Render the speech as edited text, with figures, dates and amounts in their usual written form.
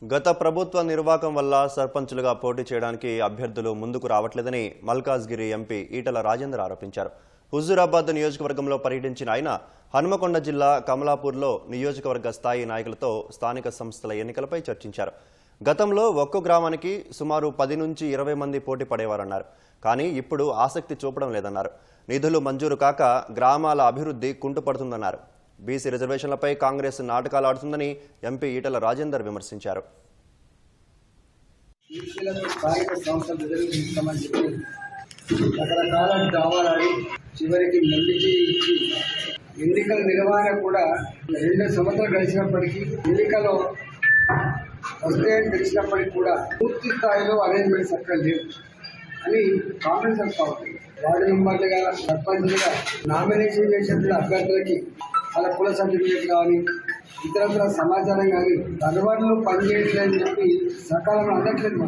గత ప్రభుత్వ నిర్వాకం వల్ల సర్పంచులుగా పోటీ చేయడానికి అభ్యర్థులు ముందుకు రావట్లేదని మల్కాజ్గిరి ఎంపీ ఈటల రాజేందర్ ఆరోపించారు. హుజూరాబాద్ నియోజకవర్గంలో పర్యటించిన ఆయన హనుమకొండ జిల్లా కమలాపూర్లో నియోజకవర్గ స్థాయి నాయకులతో స్థానిక సంస్థల ఎన్నికలపై చర్చించారు. గతంలో ఒక్కో గ్రామానికి సుమారు 10 నుంచి 20 మంది పోటీ పడేవారన్నారు. కానీ ఇప్పుడు ఆసక్తి చూపడం లేదన్నారు. నిధులు మంజూరు కాక గ్రామాల అభివృద్ధి కుంటుపడుతుందన్నారు. బీసీ రిజర్వేషన్లపై కాంగ్రెస్ నాటకాలు ఆడుతుందని ఎంపీ ఈటల రాజేందర్ విమర్శించారు. రకరకాల డ్రామాలు చివరికి మళ్ళీ ఇచ్చి ఎన్నికల నిర్వహణ కూడా 2 సంవత్సరాలు గడిచినప్పటికీ ఎన్నికల్లో వస్తే తెలిసినప్పటికీ కూడా పూర్తి స్థాయిలో అరేంజ్మెంట్స్ అక్కడ లేవు అని కాంగ్రెస్ అంటా ఉంటుంది. వార్డు మెంబర్లుగా సర్పంచ్లుగా నామినేషన్ చేసిన అభ్యర్థులకి వాళ్ళ కుల సర్టిఫికేట్ కానీ ఇతరత్ర సమాచారం కానీ అందుబాటులో పనిచేయట్లేదని చెప్పి సకాలంలో అందట్లేదు.